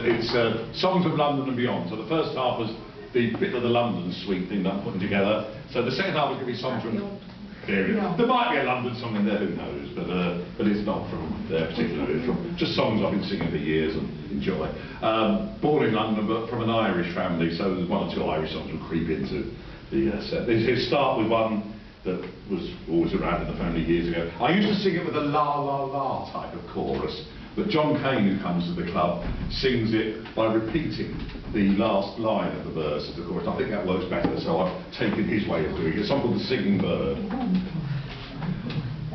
it's Songs of London and Beyond. So the first half was the bit of the London suite thing that I'm putting together. So the second half is going to be songs from area. There might be a London song in there, who knows, but it's not from there particularly. It's from just songs I've been singing for years and enjoy. Born in London, but from an Irish family, so there's one or two Irish songs will creep into the set. He'll start with one that was always around in the family years ago. I used to sing it with a la la la type of chorus, but John Kane, who comes to the club, sings it by repeating the last line of the verse of the chorus. I think that works better, so I've taken his way of doing it. It's a song called The Singing Bird.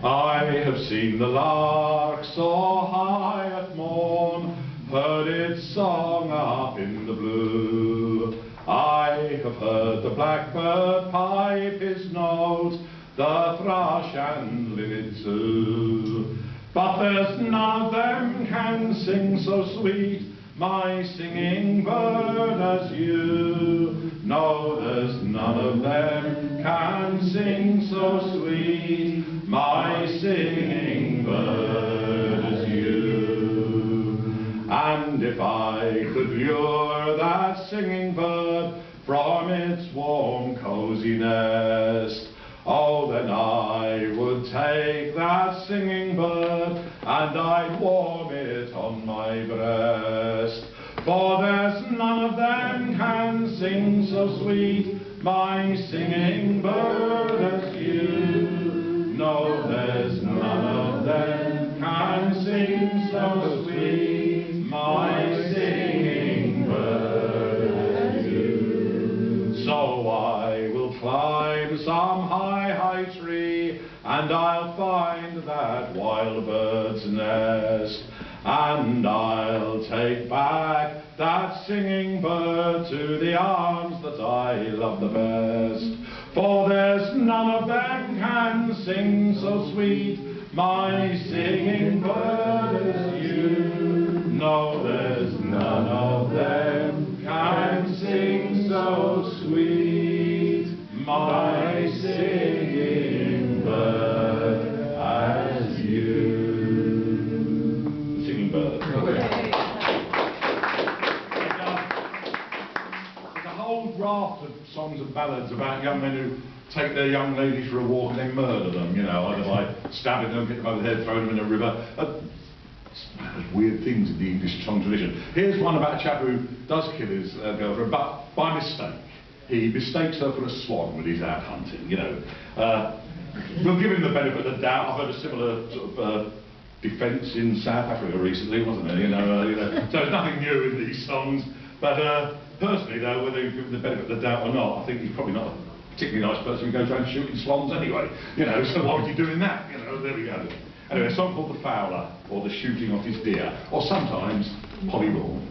I have seen the lark soar high at morn, heard its song up in the blue. I have heard the blackbird pipe his note, the thrush and linnet too. But there's none of them can sing so sweet, my singing bird, as you. No, there's none of them can sing so sweet, my singing bird, as you. And if I could lure that singing bird from its warm, cozy nest, oh, then I would take that singing bird and I'd warm it on my breast. For there's none of them can sing so sweet, my singing bird, as you. No, there's none of them can sing so sweet, my singing bird, as you. So I will climb some high tree, and I'll find that wild bird's nest, and I'll take back that singing bird to the arms that I love the best. For there's none of them can sing so sweet, my singing bird, as you. No, there's none of them can sing so sweet, my singing bird, as you. Singing bird. There's a whole raft of songs and ballads about young men who take their young ladies for a walk and then murder them, you know, either by stabbing them, getting them over the head, throwing them in a river. Weird things in the English song tradition. Here's one about a chap who does kill his girlfriend, but by mistake. He mistakes her for a swan when he's out hunting, you know. We'll give him the benefit of the doubt. I've heard a similar sort of defence in South Africa recently, wasn't there? You know, so there's nothing new in these songs. But personally, though, whether you give him the benefit of the doubt or not, I think he's probably not a particularly nice person who goes around shooting swans anyway. You know, so why would you doing that? You know, there we go. Anyway, a song called The Fowler, or The Shooting of His Deer, or sometimes Polly Rawn.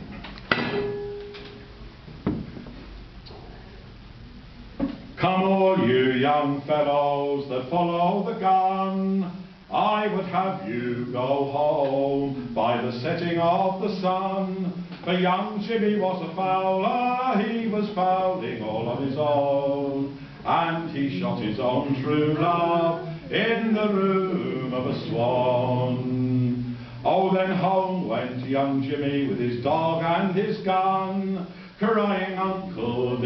Come all you young fellows that follow the gun, I would have you go home by the setting of the sun. For young Jimmy was a fowler, he was fowling all on his own, and he shot his own true love in the room of a swan. Oh, then home went young Jimmy with his dog and his gun, crying, uncle,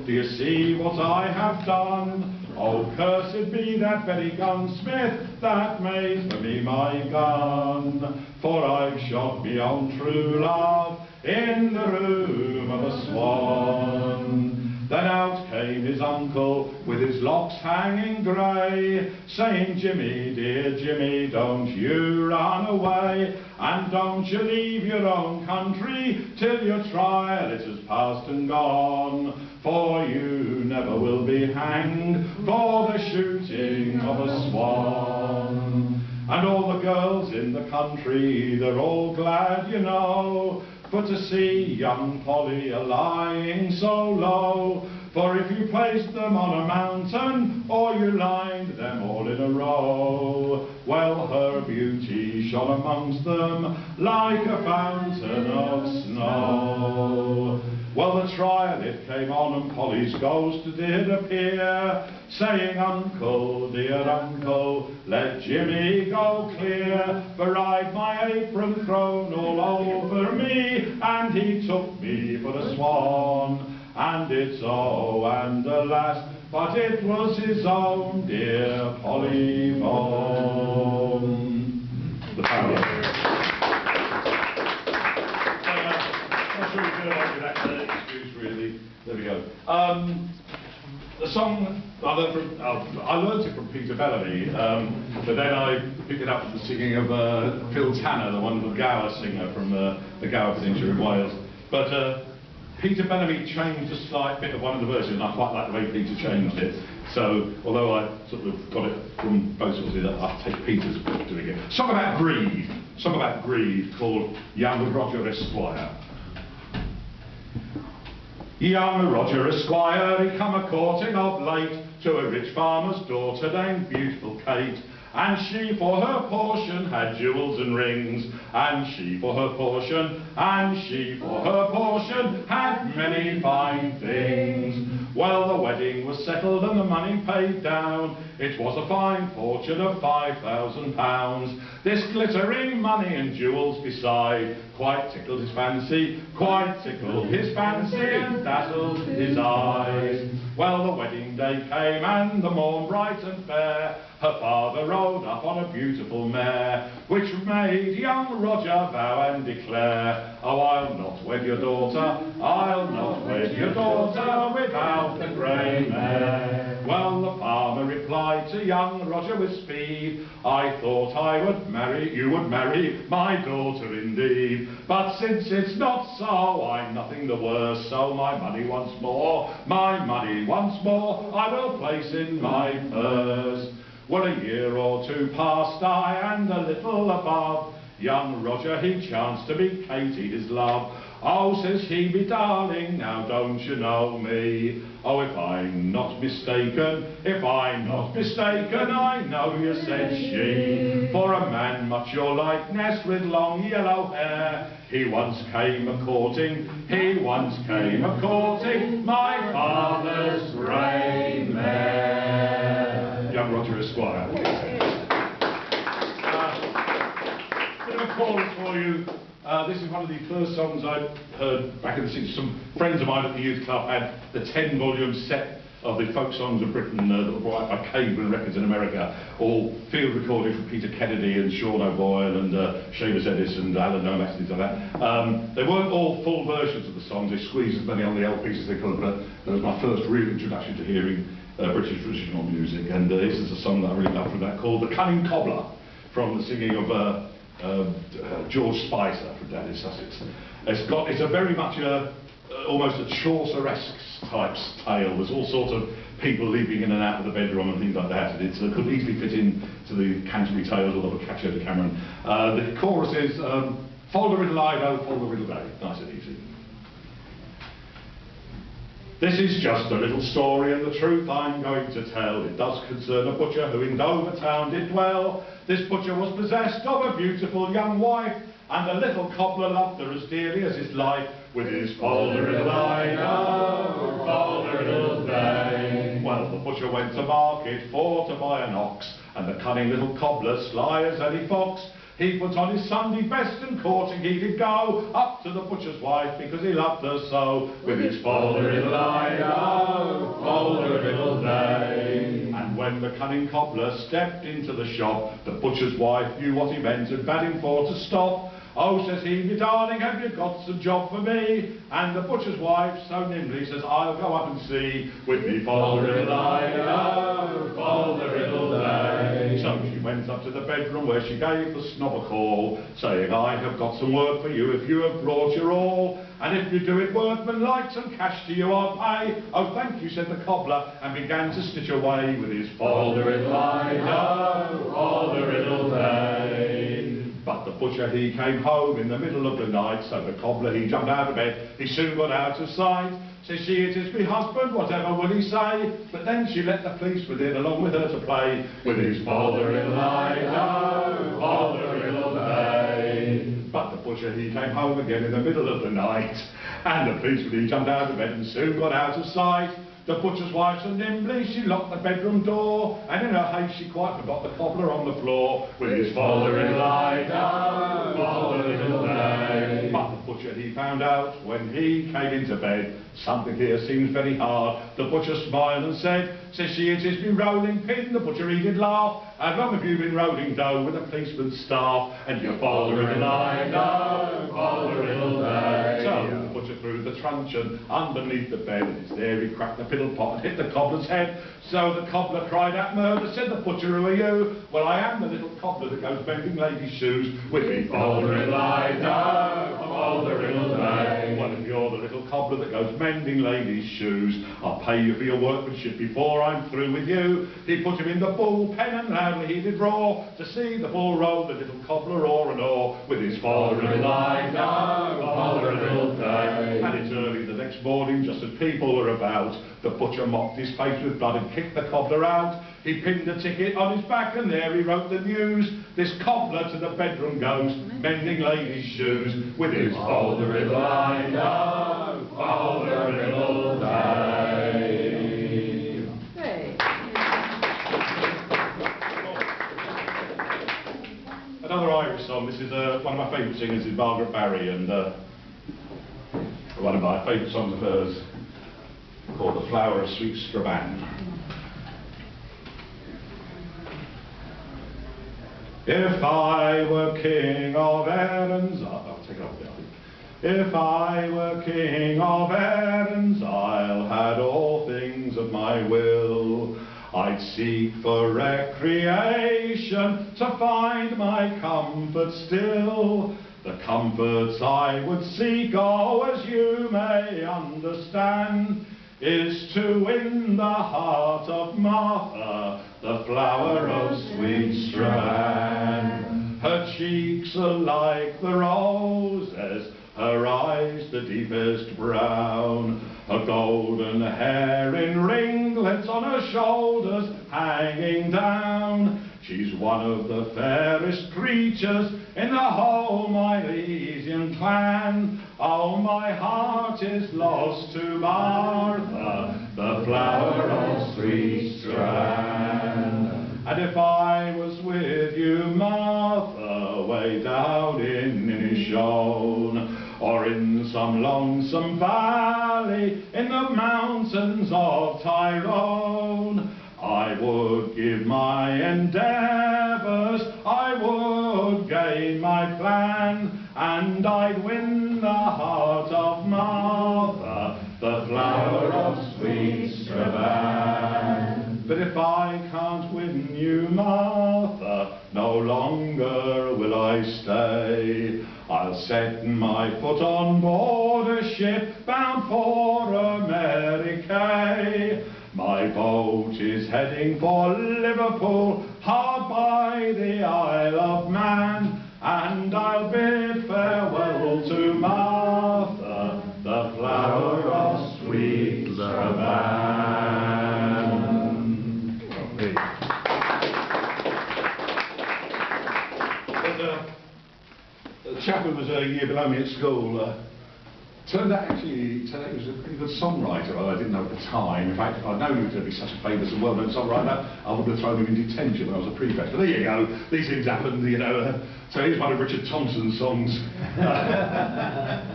do you see what I have done? Oh, cursed be that very gunsmith that made for me my gun, for I've shot me own true love in the room of a swan. Then out came his uncle with his locks hanging grey, saying, Jimmy, dear Jimmy, don't you run away, and don't you leave your own country till your trial it has passed and gone, for you never will be hanged for the shooting of a swan. And all the girls in the country, they're all glad, you know, for to see young Polly a-lying so low. For if you placed them on a mountain, or you lined them all in a row, well, her beauty shone amongst them like a fountain of snow. Well, the trial it came on, and Polly's ghost did appear, saying, uncle, dear uncle, let Jimmy go clear, for I'd my apron thrown all over me, and he took me for the swan, and it's oh and alas, but it was his own dear Polyphone. The power. Not sure we feel like that excuse really. There we go. The song, I learnt it from Peter Bellamy, but then I picked it up from the singing of Phil Tanner, the wonderful Gower singer from the Gower Peninsula in Wales. But Peter Bellamy changed a slight bit of one of the versions, and I quite like the way Peter changed it. So, although I sort of got it from both sources, I'll take Peter's doing it. Song about greed, called Young Roger Esquire. Young Roger Esquire, he come a-courting of late to a rich farmer's daughter named Beautiful Kate. And she for her portion had jewels and rings, and she for her portion, and she for her portion had many fine things. Well, the wedding was settled and the money paid down. It was a fine fortune of £5,000. This glittering money and jewels beside quite tickled his fancy, and dazzled his eyes. Well, the wedding day came and the morn bright and fair. Her father rode up on a beautiful mare, which made young Roger vow and declare, oh, I'll not wed your daughter, I'll not wed your daughter without the grey mare. Well, the farmer replied to young Roger with speed, I thought you would marry my daughter indeed. But since it's not so, I'm nothing the worse, so my money once more, I will place in my purse. Well, a year or two passed by, and a little above, young Roger, he chanced to be Katie, his love. Oh, says he, me darling, now don't you know me? Oh, if I'm not mistaken, I know you, said she. For a man much your likeness with long yellow hair, he once came a-courting my father's grey mare. Young Roger Esquire. Bit of a chorus for you. This is one of the first songs I heard back in the 60s. Some friends of mine at the youth club had the 10-volume set of the folk songs of Britain that were brought out by Cable Records in America, all field recorded from Peter Kennedy and Sean O'Boyle and Seamus Edis and Alan Lomax, things like that. They weren't all full versions of the songs. They squeezed as many on the LPs as they could, but that was my first real introduction to hearing British traditional music. And this is a song that I really love from that, called The Cunning Cobbler, from the singing of George Spicer from down in Sussex. It's a very much almost a Chaucer-esque type tale. There's all sorts of people leaping in and out of the bedroom and things like that, and it could easily fit into the Canterbury Tales or the Catcher de Cameron. The chorus is "Fold a riddle I know, fold a riddle day." Nice and easy. This is just a little story, and the truth I'm going to tell. It does concern a butcher who in Dover town did dwell. This butcher was possessed of a beautiful young wife, and the little cobbler loved her as dearly as his life. With his fold-a-riddle I know, fold-a-riddle day. Well, the butcher went to market for to buy an ox, and the cunning little cobbler, sly as any fox, he put on his Sunday best and courting he did go up to the butcher's wife because he loved her so. With his fold-a-riddle I know, fold-a-riddle day. And when the cunning cobbler stepped into the shop, the butcher's wife knew what he meant and bade him for to stop. Oh, says he, me darling, have you got some job for me? And the butcher's wife so nimbly says, I'll go up and see. With me fold-a-riddle I know, fold-a-riddle day. So she went up to the bedroom where she gave the snob a call, saying, I have got some work for you if you have brought your all. And if you do it workmanlike, some cash to you I'll pay. Oh, thank you, said the cobbler, and began to stitch away with his fold-a-riddle I know, fold-a-riddle day. But the butcher, he came home in the middle of the night, so the cobbler, he jumped out of bed, he soon got out of sight. Says she, it is me husband, whatever will he say? But then she let the police within, along with her to play. With his fold-a-riddle I know, fold-a-riddle day. But the butcher, he came home again in the middle of the night, and the policeman, he jumped out of bed and soon got out of sight. The butcher's wife so nimbly, she locked the bedroom door, and in her haste she quite forgot the cobbler on the floor. With his fold-a-riddle I know, fold-a-riddle day. But the butcher, he found out when he came into bed, something here seems very hard. The butcher smiled and said, says she, it is me rolling pin. The butcher he did laugh. How long have you been rolling dough with a policeman's staff? And your father and I know, father it'll day. So the butcher threw the truncheon underneath the bed, and it's there he cracked the fiddle pot and hit the cobbler's head. So the cobbler cried out murder. Said the butcher, who are you? Well, I am the little cobbler that goes mending ladies' shoes with me father and I know, father it'll day. Well, if you're the little cobbler that goes mending ladies' shoes, I'll pay you for your workmanship before I'm through with you. He put him in the bull pen and loudly he did roar to see the bull roll, the little cobbler o'er and o'er with his father and I know, father it'll day. And it's early the next morning, just as people were about, the butcher mopped his face with blood and kicked the cobbler out. He pinned a ticket on his back and there he wrote the news. This cobbler to the bedroom goes, mending ladies' shoes with his father it'll I know, father it'll day. Hey. Another Irish song. This is one of my favourite singers is Margaret Barry, and one of my favourite songs of hers called The Flower of Sweet Strabane. If I were king of Erin's, I'll take it off there. If I were king of Erin's Isle, had all things of my will, I'd seek for recreation to find my comfort still. The comforts I would seek, oh, as you may understand, is to win the heart of Martha, the flower of sweet Strabane. Her cheeks are like the roses, her eyes the deepest brown, her golden hair in ringlets on her shoulders hanging down. She's one of the fairest creatures in the whole Milesian clan. Oh, my heart is lost to Martha, the flower of sweet Strabane. And if I was with you, Martha, way down in Inishowen, or in some lonesome valley in the mountains of Tyrone, I would give my endeavours, I would gain my plan, and I'd win the heart of Martha, the flower of sweet Strabane. But if I can't win you, Martha, no longer will I stay. I'll set my foot on board a ship bound for America. My boat is heading for Liverpool, hard by the Isle of Man, and I'll bid farewell to Martha, the flower of sweet Strabane. There's a chap who was a year below me at school. Turned out he was a pretty good songwriter. I didn't know at the time. In fact, if I'd known he was going to be such a famous and well-known songwriter, I would have thrown him in detention when I was a prefect. But there you go. These things happen, you know. So here's one of Richard Thompson's songs.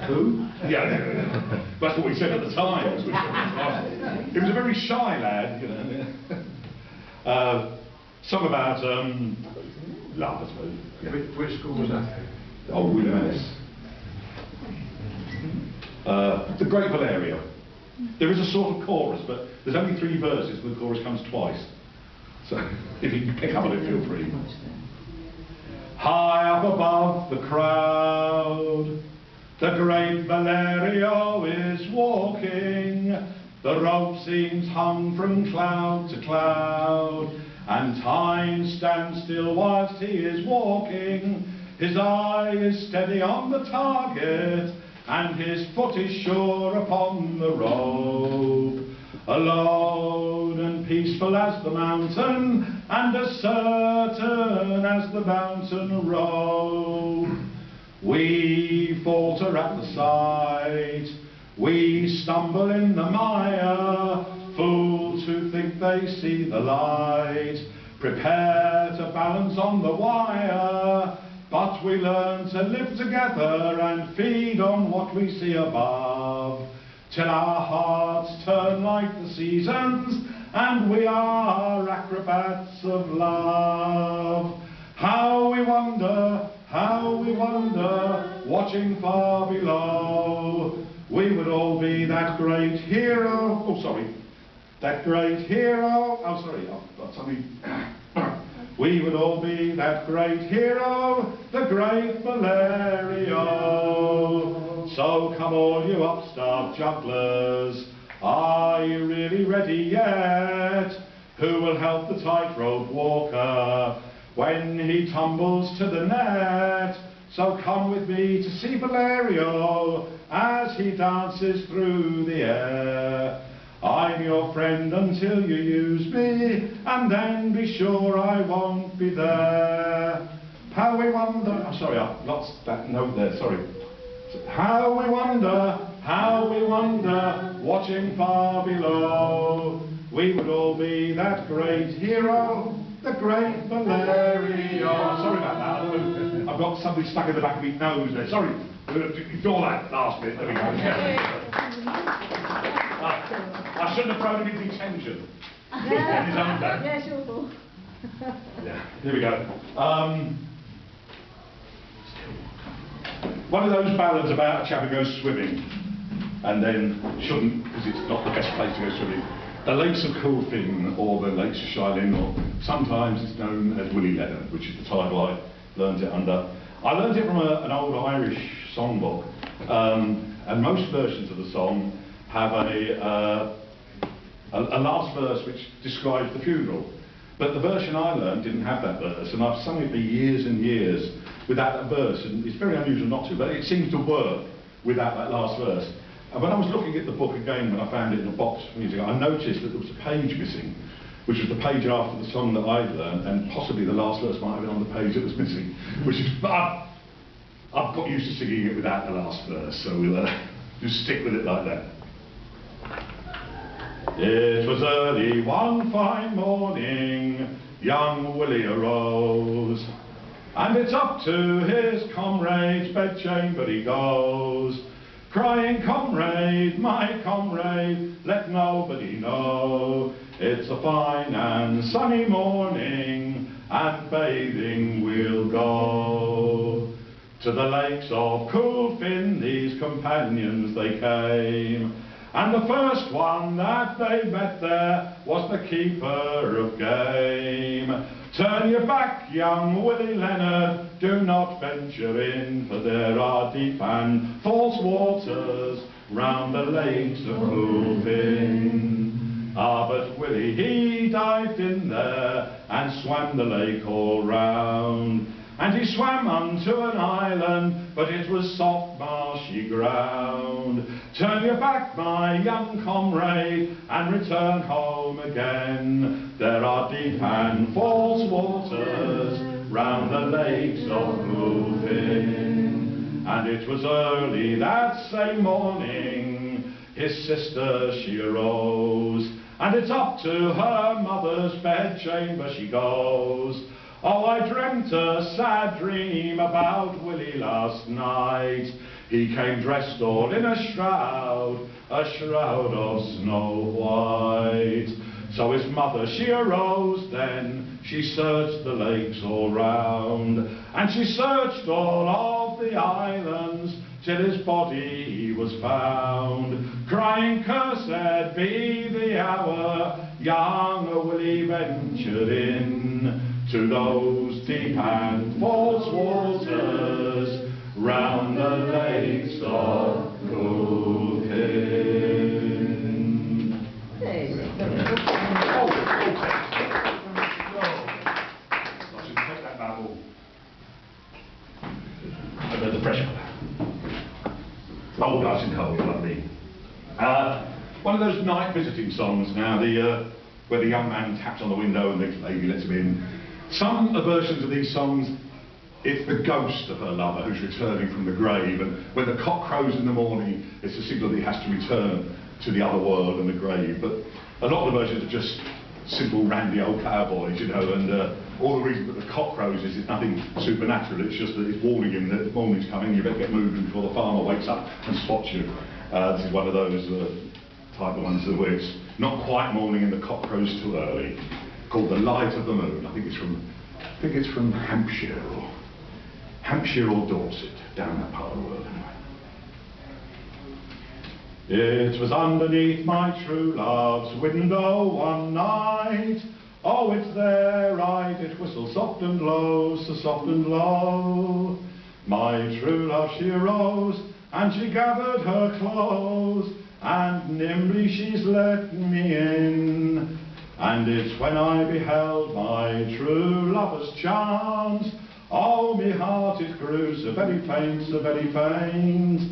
Who? Yeah. That's what we said at the time. He was a very shy lad, you know. Song about love, I suppose. Yeah. Which school was that? Oh, Williams. The Great Valeria. There is a sort of chorus, but there's only 3 verses, and the chorus comes twice. So, if you can pick up on it, feel free. High up above the crowd, the Great Valerio is walking. The rope seems hung from cloud to cloud, and time stands still whilst he is walking. His eye is steady on the target, and his foot is sure upon the rope. Alone and peaceful as the mountain, and as certain as the mountain rope. We falter at the sight, we stumble in the mire, fools who think they see the light, prepare to balance on the wire. but we learn to live together and feed on what we see above, till our hearts turn like the seasons and we are acrobats of love. How we wonder, watching far below, we would all be that great hero. Oh, sorry. That great hero. Oh, sorry. We would all be that great hero, the great Valerio. So come all you upstart jugglers, are you really ready yet? Who will help the tightrope walker when he tumbles to the net? So come with me to see Valerio as he dances through the air. I'm your friend until you use me, and then be sure I won't be there. How we wonder, I'm sorry, I've lost that note there, sorry. How we wonder, watching far below, we would all be that great hero, the great Valerio. Sorry about that, I've got something stuck in the back of my nose there, sorry. Ignore that last bit, there we go. I shouldn't have thrown him in detention. Yeah. In his own day. Yeah, sure. Yeah, here we go. One of those ballads about a chap who goes swimming and then shouldn't, because it's not the best place to go swimming. The Lakes of Coolfin or the Lakes of Shylin, or sometimes it's known as Willie Leonard, which is the title I learned it under. I learned it from an old Irish songbook, and most versions of the song have a last verse which describes the funeral. But the version I learned didn't have that verse, and I've sung it for years and years without that verse, and it's very unusual not to, but it seems to work without that last verse. And when I was looking at the book again, when I found it in a box years ago, I noticed that there was a page missing, which was the page after the song that I'd learned, and possibly the last verse might have been on the page that was missing, which is, I've got used to singing it without the last verse, so we'll just stick with it like that. It was early one fine morning, young Willie arose, and it's up to his comrade's bedchamber he goes, crying, "Comrade, my comrade, let nobody know. It's a fine and sunny morning, and bathing we'll go." To the lakes of Coolfin these companions they came, and the first one that they met there was the keeper of game. "Turn your back, young Willie Leonard, do not venture in, for there are deep and false waters round the lakes of Coolfin." Ah, but Willie, he dived in there and swam the lake all round. And he swam unto an island, but it was soft marshy ground. "Turn your back, my young comrade, and return home again. There are deep and false waters round the lakes of Coolfin." And it was early that same morning, his sister she arose, and it's up to her mother's bedchamber she goes. "Oh, I dreamt a sad dream about Willie last night. He came dressed all in a shroud of snow white." So his mother she arose then, she searched the lakes all round, and she searched all of the islands till his body was found, crying, "Cursed be the hour young Willie ventured in to those deep and false waters round the lakes of Coolfin." Hey. I should take that babble. Under the pressure. Oh, nice and cold, like me. One of those night visiting songs now, where the young man taps on the window and the lady lets him in. Some versions of these songs, it's the ghost of her lover who's returning from the grave, and when the cock crows in the morning, it's a signal that he has to return to the other world and the grave. But a lot of the versions are just simple randy old cowboys, you know, and all the reason that the cock crows is nothing supernatural, it's just that it's warning him that morning's coming, you better get moving before the farmer wakes up and spots you. This is one of those type of ones where it's not quite morning and the cock crows too early, called The Light of the Moon. I think it's from Hampshire or Dorset, down that part of the world anyway. It was underneath my true love's window one night. Oh, it's there, right, it whistled soft and low, so soft and low. My true love, she arose, and she gathered her clothes, and nimbly she's let me in. And it's when I beheld my true lover's charms, oh, me heart it grew so very faint, so very faint.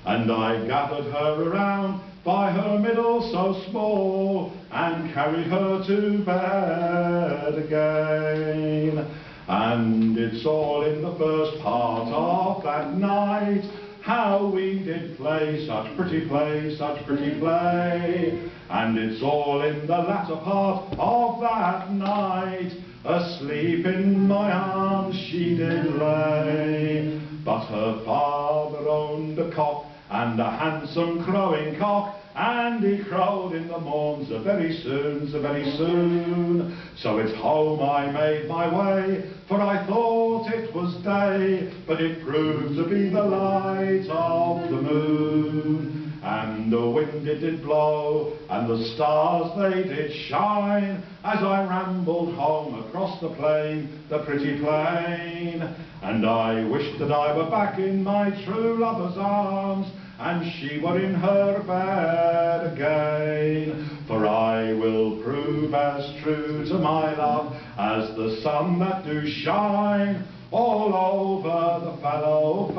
And I gathered her around by her middle so small, and carried her to bed again. And it's all in the first part of that night, how we did play such pretty play, such pretty play. And it's all in the latter part of that night, asleep in my arms she did lay. But her father owned a cock, and a handsome crowing cock, and he crowed in the morn so very soon, so very soon. So it's home I made my way, for I thought it was day, but it proved to be the light of the moon. And the wind it did blow, and the stars they did shine, as I rambled home across the plain, the pretty plain. And I wished that I were back in my true lover's arms, and she were in her bed again. For I will prove as true to my love as the sun that do shine all over the fallow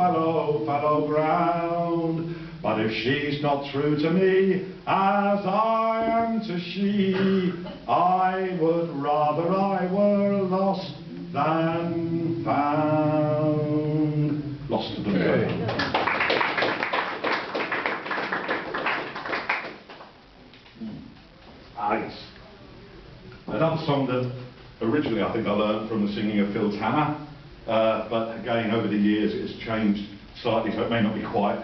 ground. But if she's not true to me as I am to she, I would rather I were lost than found. Lost than found. Yes. Another song that originally I think I learned from the singing of Phil Tanner, but again over the years it has changed slightly, so it may not be quite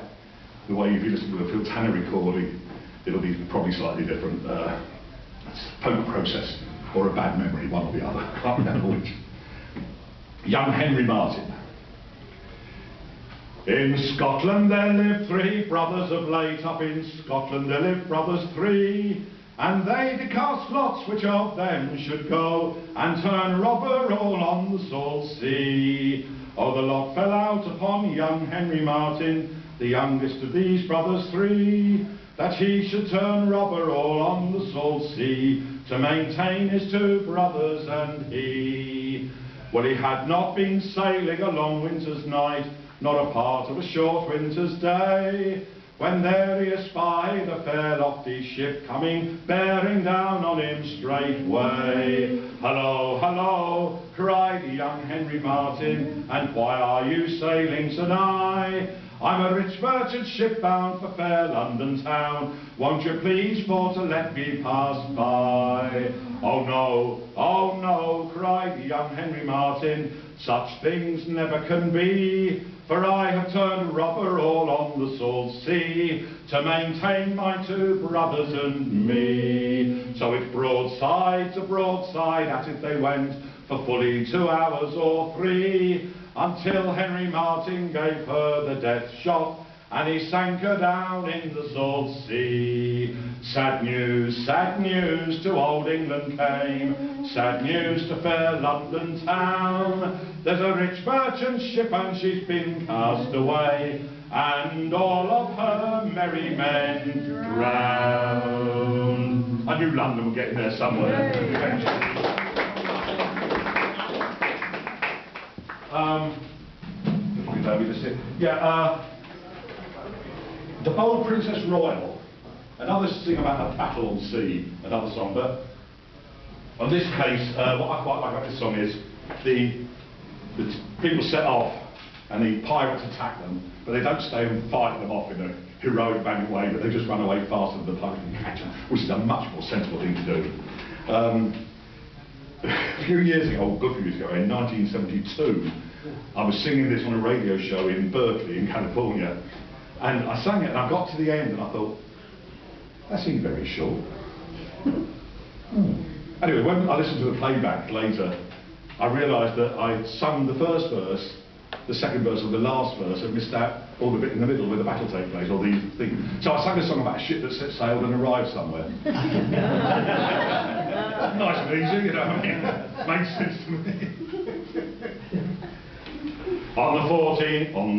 the way if you listen to a Phil Tanner recording, it'll be probably slightly different. That's a poker process or a bad memory, one or the other. I can't remember which. Young Henry Martin. In Scotland there lived three brothers of late, up in Scotland there lived brothers three. And they did cast lots which of them should go and turn robber all on the salt sea. Oh, the lot fell out upon young Henry Martin, the youngest of these brothers three, that he should turn robber all on the salt sea to maintain his two brothers and he. Well, he had not been sailing a long winter's night, not a part of a short winter's day, when there he espied a fair lofty ship coming, bearing down on him straightway. Hallo, hallo, cried young Henry Martin, and why are you sailing so nigh? I'm a rich merchant ship bound for fair London town, won't you please for to let me pass by? Oh no, cried young Henry Martin, such things never can be, for I have turned robber all on the salt sea, to maintain my two brothers and me. So it's broadside to broadside at it they went, for fully 2 hours or 3, until Henry Martin gave her the death shot, and he sank her down in the salt sea. Sad news to old England came, sad news to fair London town. There's a rich merchant ship and she's been cast away, and all of her merry men drowned. I knew London would get in there somewhere. The Bold Princess Royal, another sing about a battle on sea, another song, but on this case, what I quite like about this song is the people set off and the pirates attack them, but they don't stay and fight them off in a heroic, valiant way, but they just run away faster than the pirate can catch them, which is a much more sensible thing to do. a few years ago, a good few years ago, in 1972, I was singing this on a radio show in Berkeley, in California, and I sang it, and I got to the end, and I thought, that seemed very short. Anyway, when I listened to the playback later, I realised that I'd sung the first verse, the second verse and the last verse, and missed out all the bit in the middle where the battle takes place, or the thing. So I sang a song about a ship that set sailed and arrived somewhere. Nice and easy, you know what I mean? Makes sense to me. On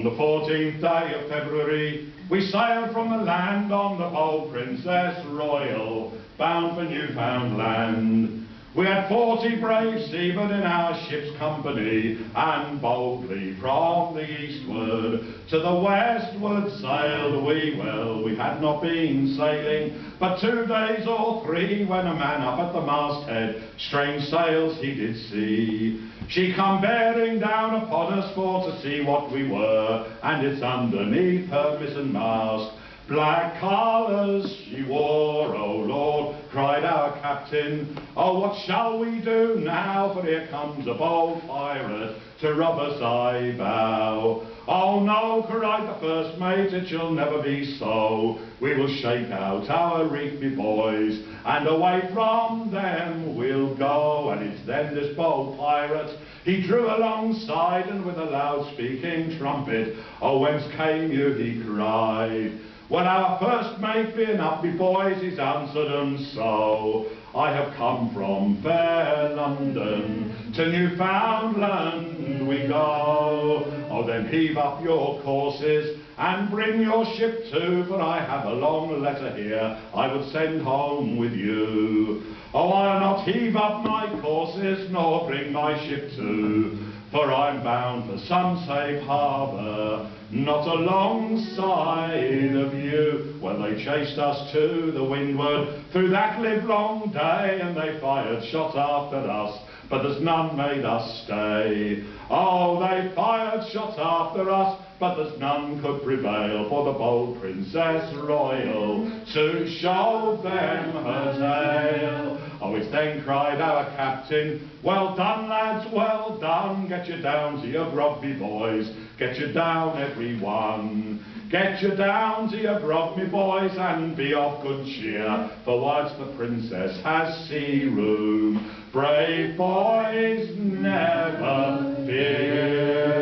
the 14th day of February, we sailed from the land on the Bold Princess Royal, bound for Newfoundland. We had 40 brave seamen in our ship's company, and boldly from the eastward to the westward sailed we. Well, we had not been sailing but 2 days or 3, when a man up at the masthead strange sails he did see. She come bearing down upon us for to see what we were, and it's underneath her mizzen mast. Black colours she wore, oh Lord, cried our captain. Oh, what shall we do now, for here comes a bold pirate to rob us, I vow. Oh no, cried the first mate, it shall never be so. We will shake out our reef, me boys, and away from them we'll go. And it's then this bold pirate, he drew alongside, and with a loud speaking trumpet, oh, whence came you, he cried. When our first mate being up, me boys, he's answered 'em so. I have come from fair London, to Newfoundland we go. Oh, then heave up your courses, and bring your ship too, for I have a long letter here I would send home with you. Oh, I'll not heave up my courses, nor bring my ship too, for I'm bound for some safe harbour, not alongside of you. Well, they chased us to the windward through that livelong day, and they fired shot after us, but there's none made us stay. Oh, they fired shot after us, but there's none could prevail for the Bold Princess Royal to show them her tail. Oh, it's then cried our captain, well done lads, well done, get you down to your grog, me boys, get you down everyone. Get you down to your grog, me boys, and be of good cheer, for once the princess has sea room. Brave boys, never fear.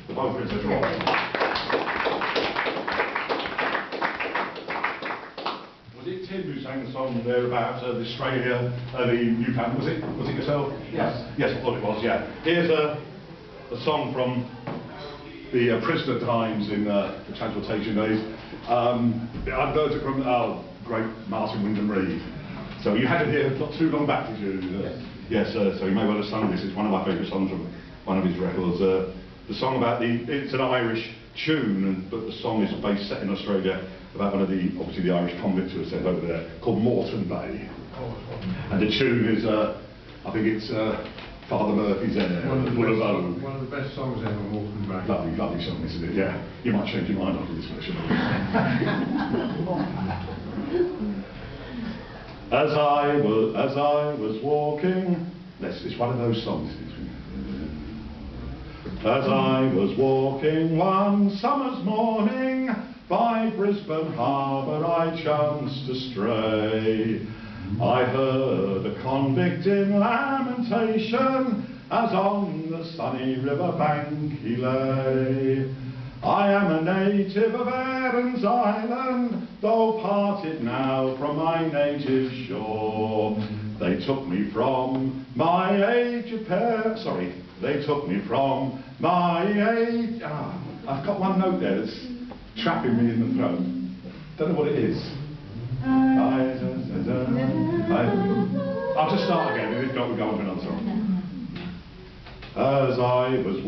The Bold Princess Royal. Was it Tim who sang the song there about Australia, the Newfoundland? Was it yourself? Yes. Yes, I thought it was, yeah. Here's a song from the prisoner times in the transportation days. I've learned it from great Martin Wyndham Reed. So you had it here not too long back, did you? Yes. Yes, so you may well have sung this. It's one of my favourite songs from one of his records. The song about it's an Irish tune, but the song is based set in Australia about one of obviously the Irish convicts who were sent over there, called Moreton Bay. And the tune is, I think it's Father Murphy's One of the best songs ever, Moreton Bay. Lovely, lovely song, isn't it? Yeah. You might change your mind after this version. As I was walking, it's one of those songs. As I was walking one summer's morning by Brisbane Harbour, I chanced to stray. I heard a convict in lamentation as on the sunny river bank he lay. I am a native of Erin's Island, though parted now from my native shore. They took me from my aged parents. Sorry, they took me from my age. I've got one note there that's trapping me in the throat. Don't know what it is. I'll just start again, and if not, we'll go on to another song. As I was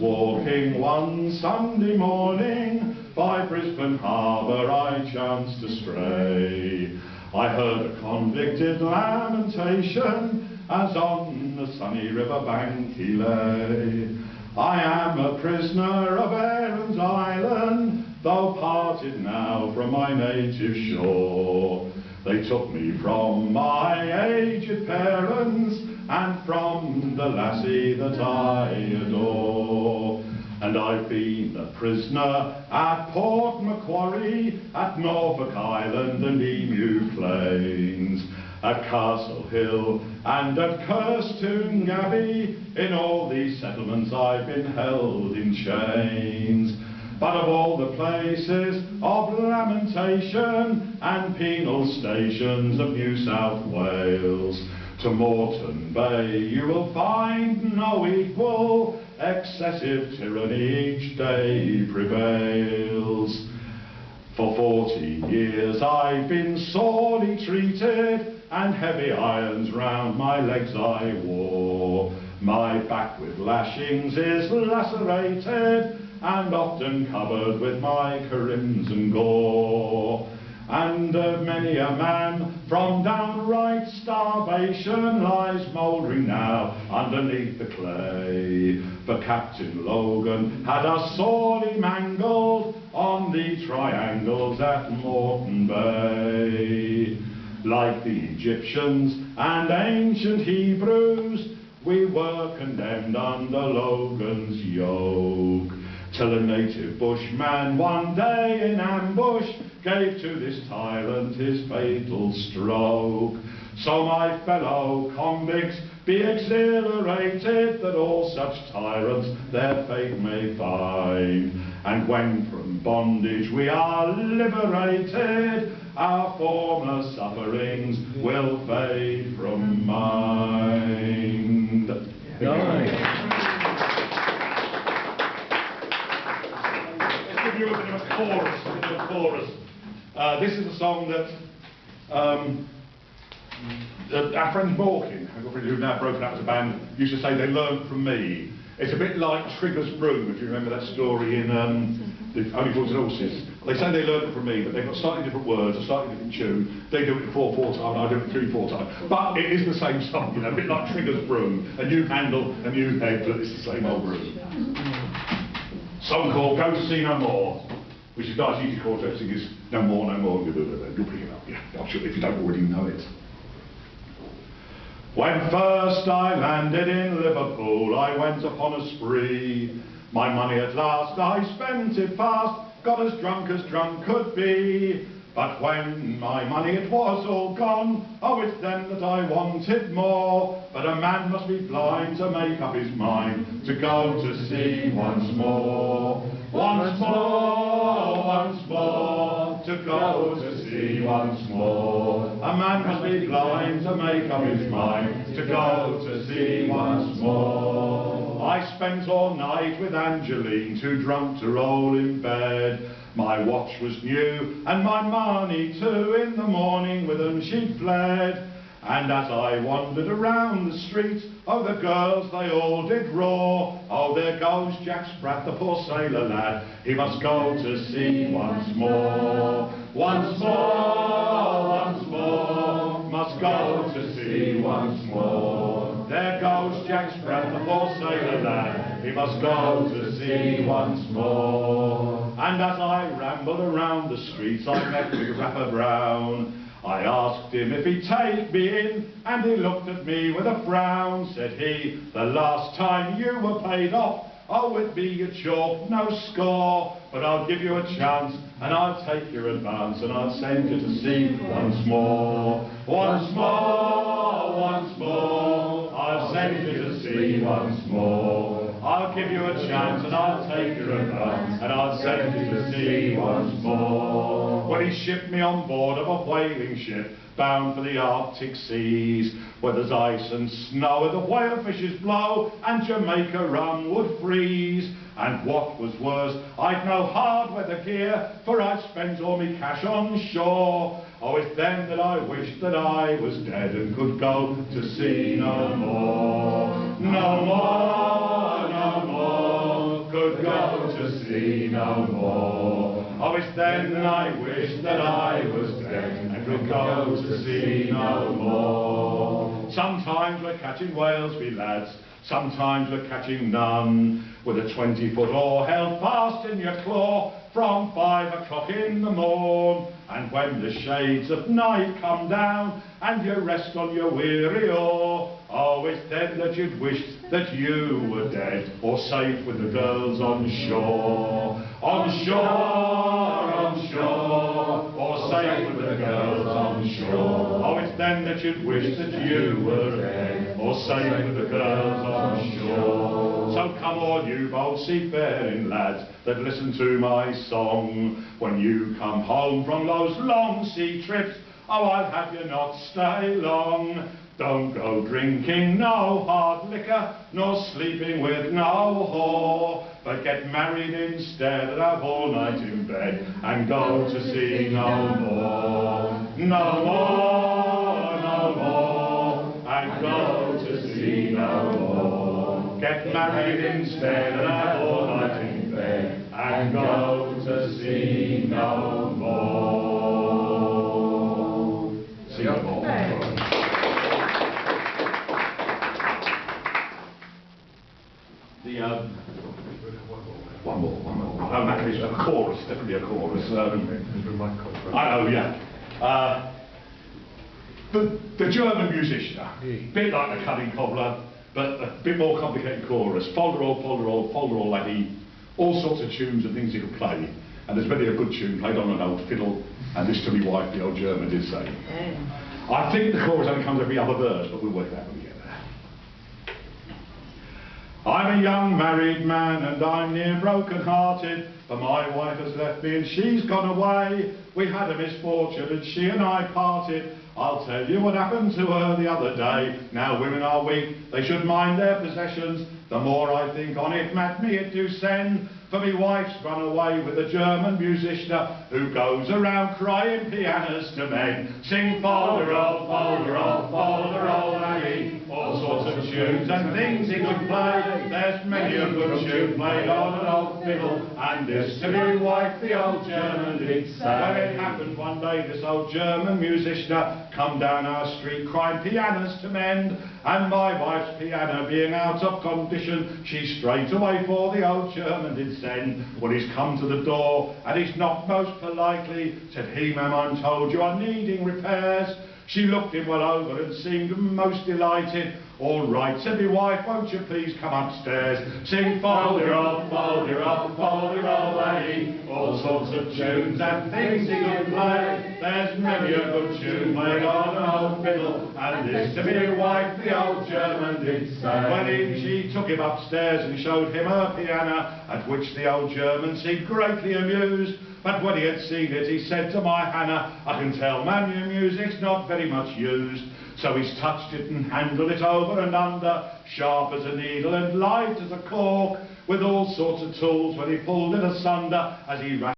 walking one Sunday morning by Brisbane Harbour, I chanced to stray. I heard a convicted lamentation as on the sunny river bank he lay. I am a prisoner of Erin's Island, though parted now from my native shore. They took me from my aged parents and from the lassie that I adore. And I've been a prisoner at Port Macquarie, at Norfolk Island and Emu Plains, at Castle Hill and at Kirstoon Abbey. In all these settlements I've been held in chains. But of all the places of lamentation and penal stations of New South Wales, to Moreton Bay you will find no equal. Excessive tyranny each day prevails. For 14 years I've been sorely treated, and heavy irons round my legs I wore. My back with lashings is lacerated, and often covered with my crimson gore. And many a man from downright starvation lies mouldering now underneath the clay. For Captain Logan had us sorely mangled on the triangles at Moreton Bay. Like the Egyptians and ancient Hebrews, we were condemned under Logan's yoke, till a native bushman one day in ambush gave to this tyrant his fatal stroke. So my fellow convicts, be exhilarated that all such tyrants their fate may find. And when from bondage we are liberated, our former sufferings will fade from mind. Let's give you a bit of a chorus. This is a song that our friend Morkin, who've now broken up as a band, used to say they learned from me. It's a bit like Trigger's Broom, if you remember that story in the Only Fools and Horses. They say they learned it from me, but they've got slightly different words, a slightly different tune. They do it 4/4 time, and I do it 3/4 time. But it is the same song, you know, a bit like Trigger's Broom. A new handle, a new head, but it's the same old broom. Song called Go to See No More, which is nice, easy chord to sing is no more, no more. You'll pick it up, yeah. I'm sure if you don't already know it. When first I landed in Liverpool, I went upon a spree. My money at last I spent it fast, got as drunk could be. But when my money it was all gone, oh, it's then that I wanted more. But a man must be blind to make up his mind to go to sea once more. Once more, to go to sea once more. A man must be blind to make up his mind to go to sea once more. I spent all night with Angeline, too drunk to roll in bed. My watch was new, and my money too. In the morning with them she fled. And as I wandered around the streets, oh, the girls, they all did roar. Oh, there goes Jack Sprat, the poor sailor lad. He must go to sea once more. Once more, must go to sea once more. There goes Jack Sprat, the poor sailor lad. He must go to sea once more. And as I rambled around the streets, I met with Rapper Brown. I asked him if he'd take me in, and he looked at me with a frown. Said he, the last time you were paid off, oh, it'd be a chalk, no score. But I'll give you a chance, and I'll take your advance, and I'll send you to sea once more. Once more, I'll send you to sea once more. I'll give you a chance, and I'll take your advance, and I'll send you to sea once more. Well, he shipped me on board of a whaling ship, bound for the Arctic seas, where there's ice and snow, where the whale fishes blow, and Jamaica rum would freeze. And what was worse, I'd no hard weather gear, for I'd spent all me cash on shore. Oh, it's then that I wished that I was dead and could go to sea no more. No more, could go to sea no more. Oh, it's then that I wished that I was dead and could go to sea no more. Sometimes we're catching whales, we lads, sometimes we're catching none, with a 20-foot oar held fast in your claw from 5 o'clock in the morn. And when the shades of night come down and you rest on your weary oar, oh, it's then that you'd wish that you were dead or safe with the girls on shore. On shore, on shore, or safe with the girls on shore. Oh, it's then that you'd wish that you were dead or safe with the girls on shore. So come all you bold seafaring lads that listen to my song. When you come home from those long sea trips, oh, I'll have you not stay long. Don't go drinking no hard liquor, nor sleeping with no whore, but get married instead and have all night in bed and go to sea no more. No more, no more, and go to sea no more. Get married instead and have all night in bed and go to sea no more. See no more. One more. Oh, that is a chorus, definitely a chorus. I know, yeah. The German musician, a bit like the cunning cobbler, but a bit more complicated chorus. Folderol, laddie, all sorts of tunes and things he could play. And there's many a good tune played on an old fiddle, and this to me wife, the old German, did say. I think the chorus only comes every other verse, but we'll work that one together. I'm a young married man and I'm near broken-hearted, for my wife has left me and she's gone away. We had a misfortune and she and I parted. I'll tell you what happened to her the other day. Now women are weak, they should mind their possessions. The more I think on it, mad me it do send. For me wife's run away with a German musician who goes around crying pianos to men. Sing folderol, folderol, folderol, laddie. All sorts of tunes and things he could play. There's many a good tune played on an old fiddle, and this to me wife the old German did say. Well, it happened one day, this old German musician come down our street crying pianos to mend, and my wife's piano being out of condition, she straight away for the old German did send. Well, he's come to the door and he's knocked most politely. Said he, ma'am, I'm told you are needing repairs. She looked him well over and seemed most delighted. All right, said my wife, won't you please come upstairs? Sing folderol, folderol, folderol, laddie. All sorts of tunes and things he could play. There's many a good tune played on an old fiddle, and this to me wife the old German did say. Well, she took him upstairs and showed him her piano, at which the old German seemed greatly amused. But when he had seen it, he said to my Hannah, I can tell, man, your music's not very much used. So he's touched it and handled it over and under, sharp as a needle and light as a cork, with all sorts of tools when he pulled it asunder as he ran.